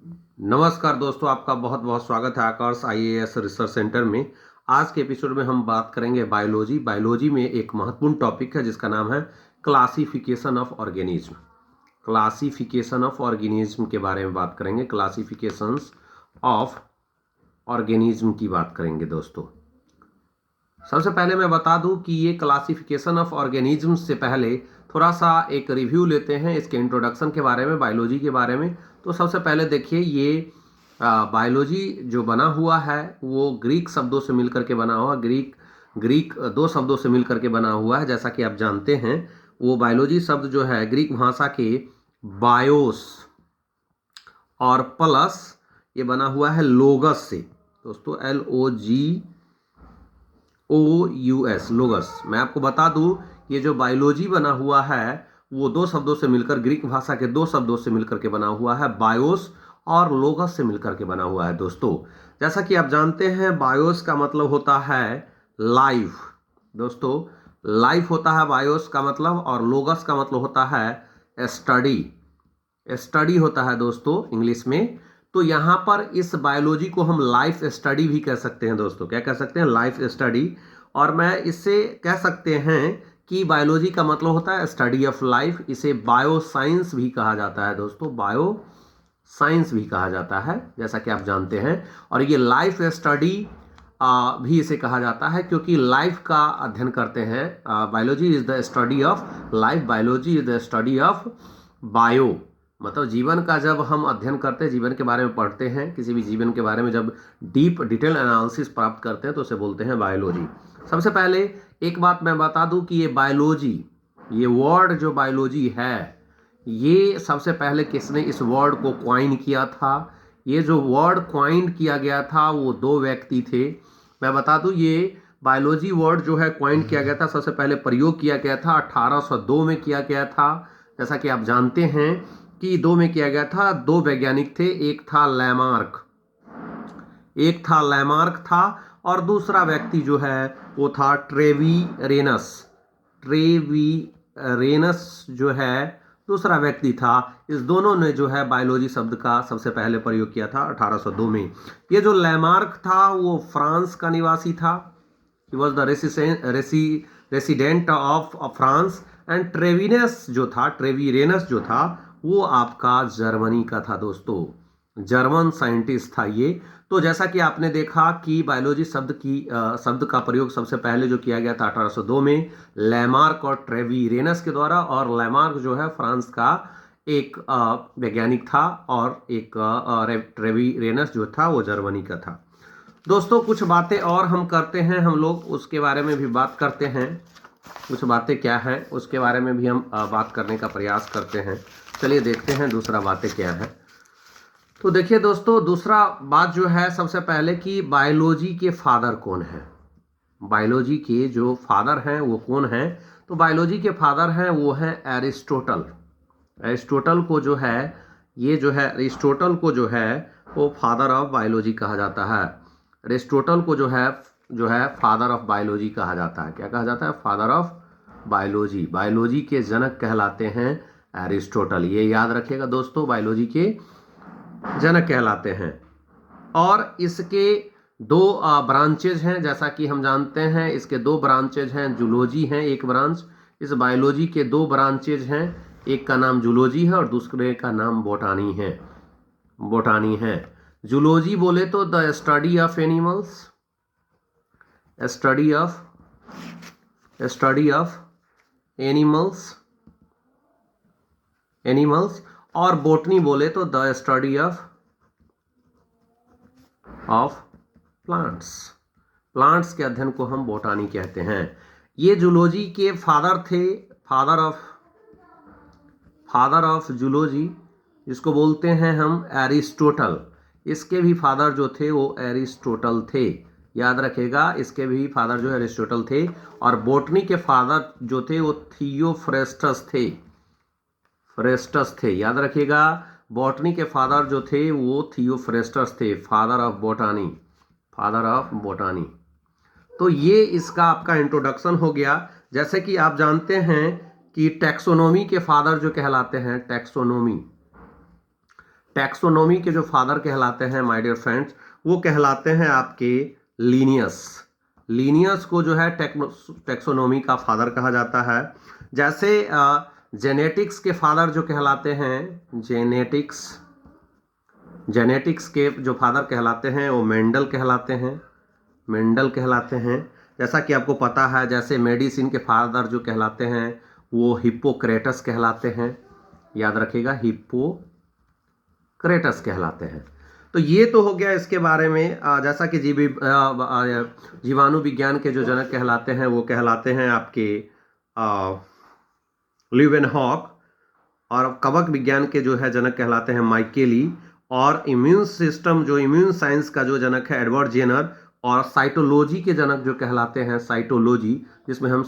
नमस्कार दोस्तों, आपका बहुत बहुत स्वागत है आकर्ष आईएएस रिसर्च सेंटर में। आज के एपिसोड में हम बात करेंगे बायोलॉजी। बायोलॉजी में एक महत्वपूर्ण टॉपिक है जिसका नाम है classification of organism. Classification of organism के बारे में बात करेंगे। क्लासिफिकेशंस ऑफ ऑर्गेनिज्म की बात करेंगे दोस्तों। सबसे पहले मैं बता दूं कि ये क्लासिफिकेशन ऑफ ऑर्गेनिज्म से पहले थोड़ा सा एक रिव्यू लेते हैं इसके इंट्रोडक्शन के बारे में, बायोलॉजी के बारे में। तो सबसे पहले देखिए, ये बायोलॉजी जो बना हुआ है वो ग्रीक शब्दों से मिलकर के बना हुआ। ग्रीक दो शब्दों से मिलकर के बना हुआ है, जैसा कि आप जानते हैं। वो बायोलॉजी शब्द जो है ग्रीक भाषा के बायोस और प्लस ये बना हुआ है लोगस से दोस्तों, LOGOUS, लोगस। मैं आपको बता दूं, ये जो बायोलॉजी बना हुआ है वो दो शब्दों से मिलकर, ग्रीक भाषा के दो शब्दों से मिलकर के बना हुआ है, बायोस और लोगस से मिलकर के बना हुआ है दोस्तों। जैसा कि आप जानते हैं, बायोस का मतलब होता है लाइफ दोस्तों। लाइफ होता है बायोस का मतलब, और लोगस का मतलब होता है स्टडी। स्टडी होता है दोस्तों इंग्लिश में। तो यहां पर इस बायोलॉजी को हम लाइफ स्टडी भी कह सकते हैं दोस्तों। क्या कह सकते हैं? Life study. और मैं इससे कह सकते हैं कि बायोलॉजी का मतलब होता है स्टडी ऑफ लाइफ। इसे बायो साइंस भी कहा जाता है दोस्तों, बायो साइंस भी कहा जाता है, जैसा कि आप जानते हैं। और ये लाइफ स्टडी भी इसे कहा जाता है क्योंकि लाइफ का अध्ययन करते हैं। Biology is the study of life, biology is the study of bio. मतलब जीवन का जब हम अध्ययन करते हैं, जीवन के बारे में पढ़ते हैं, किसी भी जीवन के बारे में जब डीप डिटेल एनालिसिस प्राप्त करते हैं तो उसे बोलते हैं बायोलॉजी। सबसे पहले एक बात मैं बता दूं कि ये बायोलॉजी, ये वर्ड जो बायोलॉजी है, ये सबसे पहले किसने इस वर्ड को क्वाइन किया था? ये जो वर्ड क्वाइन किया गया था वो दो व्यक्ति थे। मैं बता दूं, ये बायोलॉजी वर्ड जो है क्वाइन किया गया था, सबसे पहले प्रयोग किया गया था 1802 में किया गया था। जैसा कि आप जानते हैं कि दो में किया गया था। दो वैज्ञानिक थे, एक था लैमार्क था और दूसरा व्यक्ति जो है वो था ट्रेवीरेनस जो है दूसरा व्यक्ति था। इस दोनों ने जो है बायोलॉजी शब्द का सबसे पहले प्रयोग किया था 1802 में। ये जो लैमार्क था वो फ्रांस का निवासी था। He was the resident of France. And Treviranus जो था वो आपका जर्मनी का था दोस्तों, जर्मन साइंटिस्ट था ये। तो जैसा कि आपने देखा कि बायोलॉजी शब्द का प्रयोग सबसे पहले जो किया गया था 1802 में लैमार्क और ट्रेवीरेनस के द्वारा। और लैमार्क जो है फ्रांस का एक वैज्ञानिक था और एक ट्रेवीरेनस जो था वो जर्मनी का था दोस्तों। कुछ बातें और हम करते हैं, हम लोग उसके बारे में भी बात करते हैं। कुछ बातें क्या हैं उसके बारे में भी हम बात करने का प्रयास करते हैं। चलिए देखते हैं दूसरा बातें क्या है। तो देखिए दोस्तों, दूसरा बात जो है सबसे पहले कि बायोलॉजी के फादर कौन है। बायोलॉजी के जो फादर हैं वो कौन है? तो बायोलॉजी के फादर हैं वो हैं एरिस्टोटल। एरिस्टोटल को जो है, ये जो है एरिस्टोटल को जो है वो फादर ऑफ बायोलॉजी कहा जाता है। एरिस्टोटल को जो है फादर ऑफ बायोलॉजी कहा जाता है। क्या कहा जाता है? Father of biology. बायोलॉजी के जनक कहलाते हैं एरिस्टोटल। ये याद रखिएगा दोस्तों, बायोलॉजी के जनक कहलाते हैं। और इसके दो ब्रांचेज हैं, जैसा कि हम जानते हैं। इसके दो ब्रांचेज हैं, जूलॉजी हैं एक ब्रांच। इस बायोलॉजी के दो ब्रांचेज हैं, एक का नाम जूलॉजी है और दूसरे का नाम बोटानी है। जूलॉजी बोले तो the study of animals, study of animals. और बोटनी बोले तो द स्टडी ऑफ प्लांट्स के अध्ययन को हम बोटानी कहते हैं। ये जूलॉजी के फादर थे, फादर ऑफ जूलॉजी, जिसको बोलते हैं हम एरिस्टोटल। इसके भी फादर जो थे वो एरिस्टोटल थे, याद रखेगा। इसके भी फादर जो एरिस्टोटल थे। और बोटनी के फादर जो थे वो थियोफ्रेस्टस थे, याद रखिएगा। बॉटनी के फादर जो थे वो थियोफ्रेस्टस थे, फादर ऑफ बोटानी। तो ये इसका आपका इंट्रोडक्शन हो गया। जैसे कि आप जानते हैं कि टैक्सोनॉमी के फादर जो कहलाते हैं, टैक्सोनॉमी के जो फादर कहलाते हैं माय डियर फ्रेंड्स, वो कहलाते हैं आपके लीनियस। लीनियस को जो है टैक्सोनॉमी का फादर कहा जाता है। जैसे जेनेटिक्स के फादर जो कहलाते हैं, जेनेटिक्स के जो फादर कहलाते हैं वो मेंडल कहलाते हैं, मेंडल कहलाते हैं। जैसा कि आपको पता है, जैसे मेडिसिन के फादर जो कहलाते हैं वो हिप्पोक्रेटस कहलाते हैं, याद रखिएगा, हिप्पोक्रेटस कहलाते हैं। तो ये तो हो गया इसके बारे में। जैसा कि जीवाणु विज्ञान के जो जनक कहलाते हैं वो कहलाते हैं आपके ल्यूवेनहॉक, और कवक विज्ञान के जो है जनक कहलाते हैं माइकेली, और इम्यून सिस्टम जो इम्यून साइंस का जो जनक है एडवर्ड जेनर, और साइटोलॉजी के जनक जो कहलाते हैं साइटोलॉजी, जिसमें हम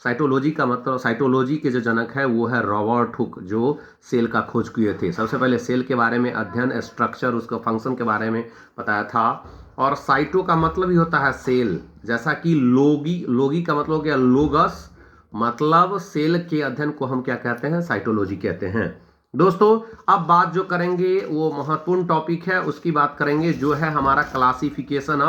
साइटोलॉजी का मतलब साइटोलॉजी के जो जनक है वो है रॉबर्ट हुक, जो सेल का खोज किए थे। सबसे पहले सेल के बारे में अध्ययन, स्ट्रक्चर, उसका फंक्शन के बारे में बताया था। और साइटो का मतलब ही होता है सेल, जैसा कि लोगी का मतलब हो गया लोगस, मतलब सेल के अध्ययन को हम क्या कहते हैं, साइटोलॉजी कहते हैं। दोस्तों अब बात जो करेंगे वो महत्वपूर्ण टॉपिक है, उसकी बात करेंगे जो है हमारा क्लासिफिकेशन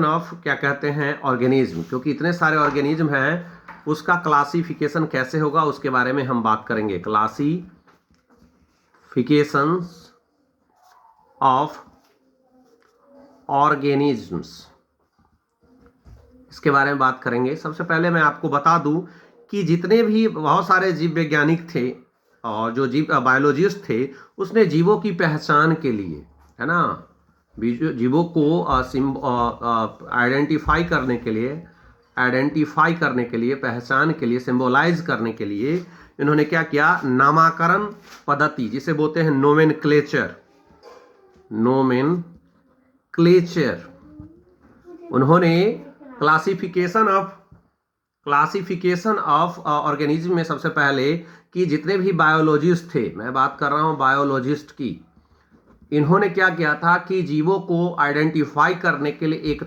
ऑफ क्या कहते हैं, ऑर्गेनिज्म। क्योंकि इतने सारे ऑर्गेनिज्म हैं, उसका क्लासिफिकेशन कैसे होगा उसके बारे में हम बात करेंगे। क्लासिफिकेशन ऑफ ऑर्गेनिज्म्स, इसके बारे में बात करेंगे। सबसे पहले मैं आपको बता दूं कि जितने भी बहुत सारे जीव वैज्ञानिक थे और जो बायोलॉजिस्ट थे, उसने जीवों की पहचान के लिए, है ना, जीवों को आइडेंटिफाई करने के लिए, पहचान के लिए, सिंबलाइज करने के लिए इन्होंने क्या किया, नामकरण पद्धति, जिसे बोलते हैं नोमेनक्लेचर। उन्होंने क्लासिफिकेशन ऑफ ऑर्गेनिज्म में सबसे पहले कि जितने भी बायोलॉजिस्ट थे, मैं बात कर रहा हूं बायोलॉजिस्ट की, इन्होंने क्या किया था कि जीवों को आइडेंटिफाई करने के लिए एक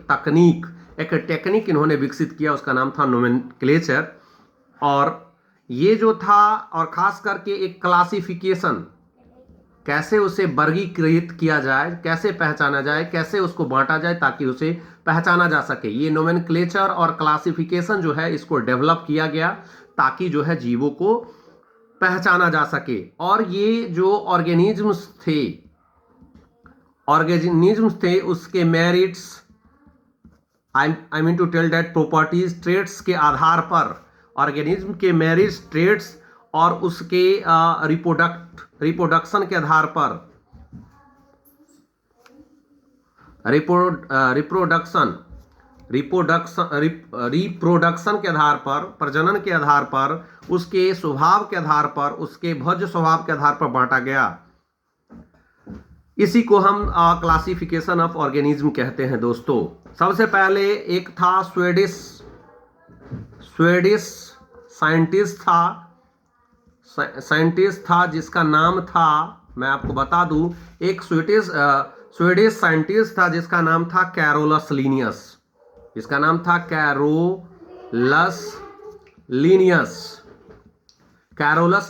टेक्निक इन्होंने विकसित किया, उसका नाम था नोमेनक्लेचर। और ये जो था, और खास करके एक क्लासिफिकेशन, कैसे उसे वर्गीकृत किया जाए, कैसे पहचाना जाए, कैसे उसको बांटा जाए ताकि उसे पहचाना जा सके, ये नोमेनक्लेचर और क्लासिफिकेशन जो है इसको डेवलप किया गया ताकि जो है जीवों को पहचाना जा सके। और ये जो ऑर्गेनिज्म्स थे उसके merits, I mean to tell that properties, traits के आधार पर, ऑर्गेनिज्म के मेरिट्स, ट्रेट्स और उसके रिप्रोडक्शन के आधार पर, रिप्रोडक्शन के आधार पर, प्रजनन के आधार पर, उसके स्वभाव के आधार पर, उसके भोज्य स्वभाव के आधार पर बांटा गया। इसी को हम क्लासिफिकेशन ऑफ ऑर्गेनिज्म कहते हैं। दोस्तों सबसे पहले एक था स्वीडिश साइंटिस्ट था जिसका नाम था, मैं आपको बता दूं, एक स्वीडिश साइंटिस्ट था जिसका नाम था कैरोलस लीनियस। इसका नाम था कैरोलस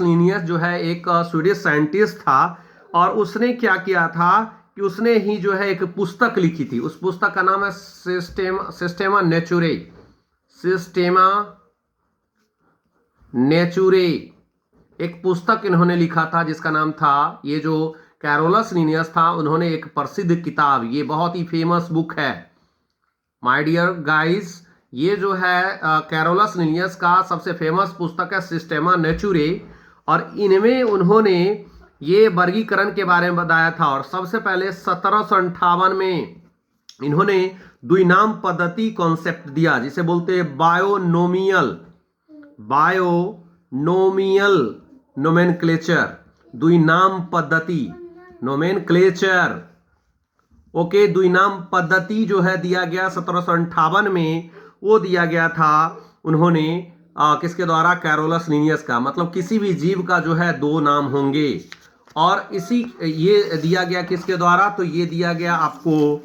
लीनियस जो है एक स्वीडिश साइंटिस्ट था, और उसने क्या किया था कि उसने ही जो है एक पुस्तक लिखी थी। उस पुस्तक का नाम है सिस्टेमा नेचुरे। एक पुस्तक इन्होंने लिखा था जिसका नाम था, ये जो कैरोलस लीनियस था, उन्होंने एक प्रसिद्ध किताब, ये बहुत ही फेमस बुक है माय डियर गाइस, ये जो है कैरोलस लीनियस का सबसे फेमस पुस्तक है सिस्टेमा नेचुरे। और इनमें उन्होंने ये वर्गीकरण के बारे में बताया था। और सबसे पहले 1758 में इन्होंने द्विनाम पद्धति कॉन्सेप्ट दिया, जिसे बोलते हैं बायोनोमियल नोमेनक्लेचर, द्विनाम पद्धति, नोमेनक्लेचर। ओके, द्विनाम पद्धति जो है दिया गया 1758 में, वो दिया गया था उन्होंने किसके द्वारा, कैरोलस लीनियस का। मतलब किसी भी जीव का जो है दो नाम होंगे, और ये दिया गया किसके द्वारा, तो ये दिया गया आपको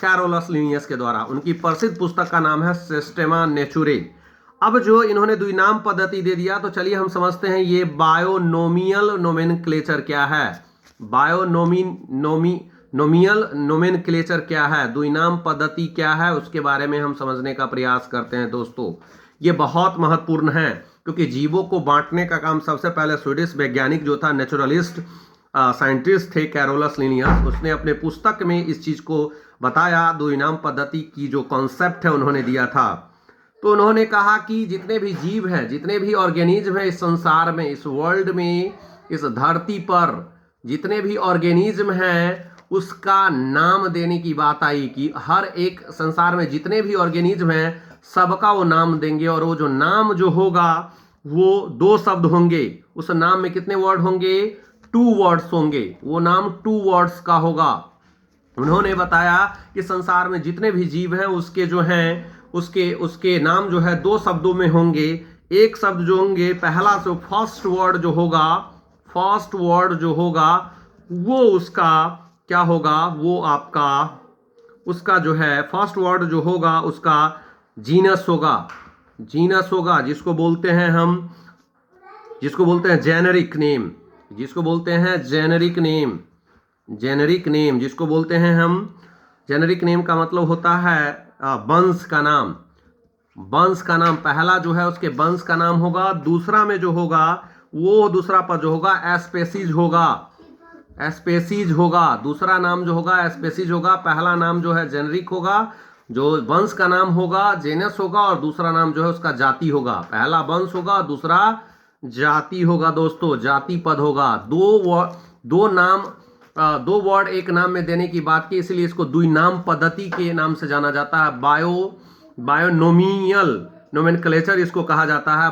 कैरोलस लीनियस के द्वारा। उनकी प्रसिद्ध पुस्तक का नाम है सिस्टेमा नेचुरे। अब जो इन्होंने द्विनाम पद्धति दे दिया, तो चलिए हम समझते हैं ये बायोनोमियल नोमेनक्लेचर क्या है। बायोनोमियल नोमेनक्लेचर क्या है, द्विनाम पद्धति क्या है, उसके बारे में हम समझने का प्रयास करते हैं दोस्तों। ये बहुत महत्वपूर्ण है, क्योंकि जीवों को बांटने का काम सबसे पहले स्वीडिश वैज्ञानिक जो था, नेचुरलिस्ट साइंटिस्ट थे कैरोलस लिनियस, उसने अपने पुस्तक में इस चीज को बताया। द्विनाम पद्धति की जो कॉन्सेप्ट है उन्होंने दिया था। तो उन्होंने कहा कि जितने भी जीव हैं, जितने भी ऑर्गेनिज्म हैं इस संसार में, इस वर्ल्ड में, इस धरती पर जितने भी ऑर्गेनिज्म हैं उसका नाम देने की बात आई कि हर एक संसार में जितने भी ऑर्गेनिज्म हैं सबका वो नाम देंगे, और वो जो नाम जो होगा वो 2 शब्द होंगे। उस नाम में कितने वर्ड होंगे? 2 वर्ड्स होंगे। वो नाम 2 वर्ड्स का होगा। उन्होंने बताया कि संसार में जितने भी जीव हैं उसके जो हैं उसके नाम जो है 2 शब्दों में होंगे। एक शब्द जो होंगे, पहला जो फर्स्ट वर्ड जो होगा वो उसका क्या होगा, वो आपका उसका जो है फर्स्ट वर्ड जो होगा उसका जीनस होगा, जिसको बोलते हैं जेनेरिक नेम, जिसको बोलते हैं जेनेरिक नेम, जिसको बोलते हैं हम जेनेरिक नेम का मतलब होता है वंश का नाम। पहला जो है उसके वंश का नाम होगा। दूसरा में जो होगा वो दूसरा पद जो होगा एस्पेसीज होगा। दूसरा नाम जो होगा एस्पेसीज होगा। पहला नाम जो है जेनेरिक होगा, जो वंश का नाम होगा जेनस होगा, और दूसरा नाम जो है उसका जाति होगा। पहला वंश होगा, दूसरा जाति होगा दोस्तों, जाति पद होगा। दो वर्ड एक नाम में देने की बात की, इसलिए इसको द्विनाम पद्धति के नाम से जाना जाता है। बायोनोमियल नोमेनक्लेचर इसको कहा जाता है।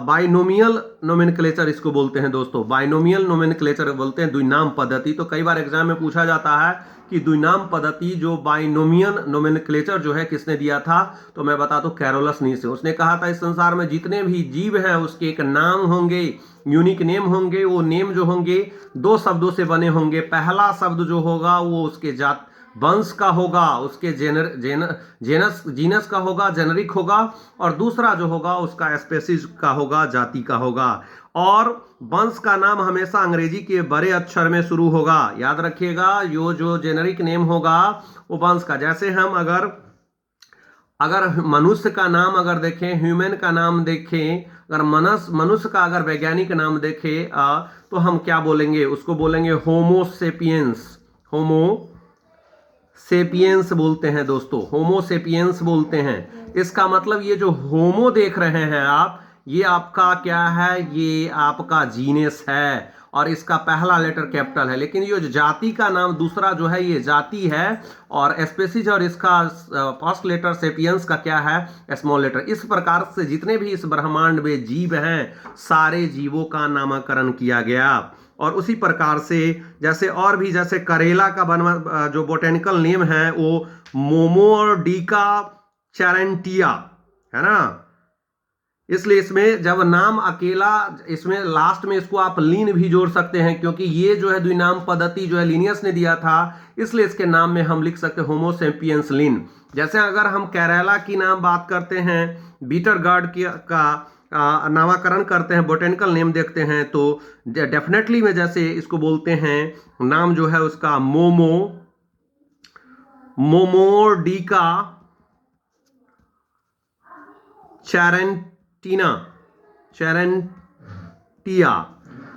बाइनोमियल नोमेनक्लेचर इसको बोलते हैं दोस्तों। बाइनोमियल नोमेनक्लेचर बोलते हैं द्विनाम पद्धति। तो कई बार एग्जाम में पूछा जाता है कि द्विनाम पद्धति जो बाइनोमियल नोमेनक्लेचर जो है किसने दिया था, तो मैं बता दूं कैरोलस लीनियस। उसने कहा था इस संसार में जितने भी जीव हैं उसके एक नाम होंगे, यूनिक नेम होंगे। वो नेम जो होंगे 2 शब्दों से बने होंगे। पहला शब्द जो होगा वो उसके जात वंश का होगा, उसके जीनस का होगा, जेनरिक होगा, और दूसरा जो होगा उसका स्पेसीज का होगा, जाति का होगा। और वंश का नाम हमेशा अंग्रेजी के बड़े अक्षर में शुरू होगा। याद रखिएगा, यो जो जेनरिक नेम होगा वो वंश का। जैसे हम अगर मनुष्य का नाम अगर देखें, ह्यूमन का नाम देखें, अगर मनुष्य का अगर वैज्ञानिक नाम देखें तो हम क्या बोलेंगे? उसको बोलेंगे होमोसेपियंस बोलते हैं दोस्तों, होमोसेपियंस बोलते हैं। इसका मतलब ये जो होमो देख रहे हैं आप, ये आपका क्या है? ये आपका जीनस है, और इसका पहला लेटर कैपिटल है। लेकिन ये जो जाति का नाम दूसरा जो है ये जाति है, और स्पेसीज और इसका फर्स्ट लेटर सेपियंस का क्या है? Small letter. इस प्रकार से जितने भी इस ब्रह्मांड में जीव हैं सारे जीवों का नामकरण किया गया। और उसी प्रकार से जैसे और भी, जैसे करेला का जो बोटेनिकल नेम है वो मोमोर्डिका चैरेंटिया है ना। इसलिए इसमें जब नाम अकेला, इसमें लास्ट में इसको आप लीन भी जोड़ सकते हैं, क्योंकि ये जो है द्विनाम पद्धति जो है लिनियस ने दिया था, इसलिए इसके नाम में हम लिख सकते हैं होमोसेपियंस लीन। जैसे अगर हम कैरेला की नाम बात करते हैं, बीटर गार्ड का नामकरण करते हैं, बोटेनिकल नेम देखते हैं, तो डेफिनेटली में जैसे इसको बोलते हैं नाम जो है उसका मोमोर्डिका चैरेंटिया।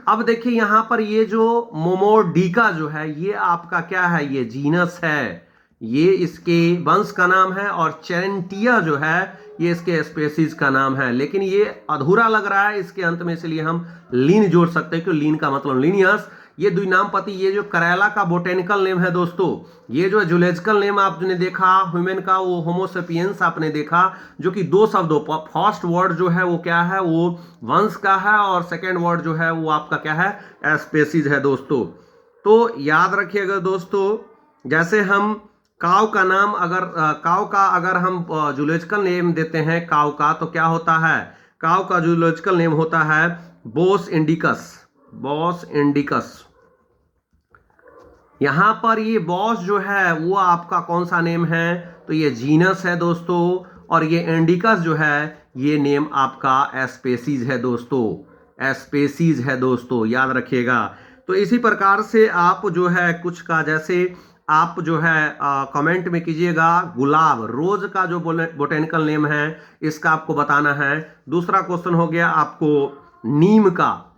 अब देखिए यहां पर ये जो मोमोर्डिका जो है ये आपका क्या है? ये जीनस है, ये इसके वंश का नाम है, और चैरेंटिया जो है ये इसके स्पेसीज का नाम है। लेकिन ये अधूरा लग रहा है इसके अंत में, इसलिए हम लीन जोड़ सकते हैं, क्योंकि लीन का मतलब लीनियस। ये द्विनाम पद्धति, ये जो करेला का बोटेनिकल नेम है दोस्तों, ये जो जूलॉजिकल नेम आपने देखा ह्यूमन का, वो होमोसेपियंस आपने देखा, जो कि 2 शब्दों, फर्स्ट वर्ड जो है वो क्या है? वो वंश का है, और सेकेंड वर्ड जो है वो आपका क्या है? स्पेसीज है दोस्तों। तो याद रखिएगा दोस्तों, जैसे हम काव का नाम अगर हम जूलॉजिकल नेम देते हैं काव का, तो क्या होता है? काव का जूलॉजिकल नेम होता है बोस इंडिकस। यहाँ पर ये बॉस जो है वो आपका कौन सा नेम है, तो ये जीनस है दोस्तों, और ये इंडिकस जो है ये नेम आपका एस्पेसीज है दोस्तों, एस्पेसीज है दोस्तों, याद रखिएगा। तो इसी प्रकार से आप जो है कुछ का, जैसे आप जो है कमेंट में कीजिएगा गुलाब, रोज का जो बोटेनिकल नेम है इसका आपको बताना है। दूसरा क्वेश्चन हो गया आपको नीम का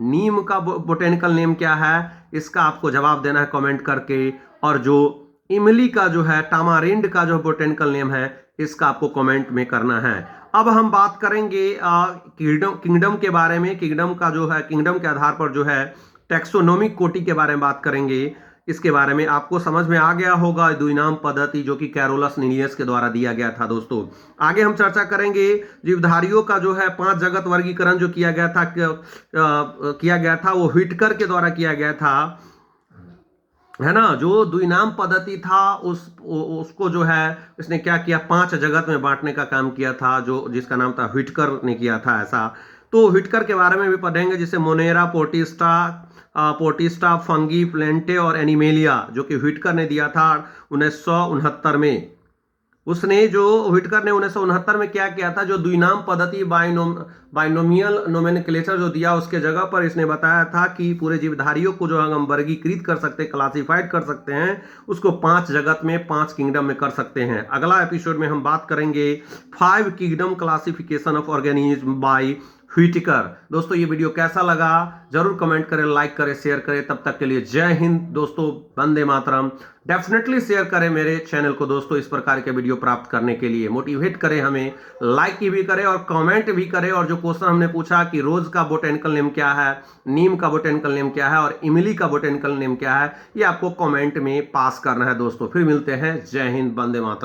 बोटेनिकल नेम क्या है, इसका आपको जवाब देना है कमेंट करके। और जो इमली का जो है, टामारिंड का जो बोटेनिकल नेम है, इसका आपको कमेंट में करना है। अब हम बात करेंगे किंगडम के बारे में। किंगडम का जो है, किंगडम के आधार पर जो है टेक्सोनोमिक कोटि के बारे में बात करेंगे। इसके बारे में आपको समझ में आ गया होगा, द्विनाम पद्धति जो कि कैरोलस लिनियस के द्वारा दिया गया था दोस्तों। आगे हम चर्चा करेंगे जीवधारियों का जो है 5 जगत वर्गीकरण जो किया गया था वो व्हिटकर के द्वारा किया गया था, है ना। जो द्विनाम पद्धति था उसको जो है इसने क्या किया, 5 जगत में बांटने का काम किया था, जो जिसका नाम था व्हिटकर ने किया था ऐसा। तो व्हिटकर के बारे में भी पढ़ेंगे, जैसे मोनेरा, पोर्टिस्टा, फंगी, प्लेंटे और एनिमेलिया, जो कि व्हिटकर ने दिया था 1969 में। उसने जो व्हिटकर ने 1969 में क्या किया था, जो द्विनाम पद्धति बाइनोमियल नोमेनक्लेचर जो दिया उसके जगह पर इसने बताया था कि पूरे जीवधारियों को जो हम वर्गीकृत कर सकते हैं, क्लासिफाइड कर सकते हैं, उसको 5 जगत में, 5 किंगडम में कर सकते हैं। अगला एपिसोड में हम बात करेंगे 5 kingdom classification of organism by Whittaker. दोस्तों ये वीडियो कैसा लगा जरूर कमेंट करें, लाइक करें, शेयर करें। तब तक के लिए जय हिंद दोस्तों, वंदे मातरम। डेफिनेटली शेयर करें मेरे चैनल को दोस्तों, इस प्रकार के वीडियो प्राप्त करने के लिए मोटिवेट करें हमें, लाइक भी करें और कमेंट भी करें। और जो क्वेश्चन हमने पूछा कि रोज का बोटेनिकल नेम क्या है, नीम का बोटेनिकल नेम क्या है और इमली का बोटेनिकल नेम क्या है, ये आपको कमेंट में पास करना है दोस्तों। फिर मिलते हैं, जय हिंद, वंदे मातरम।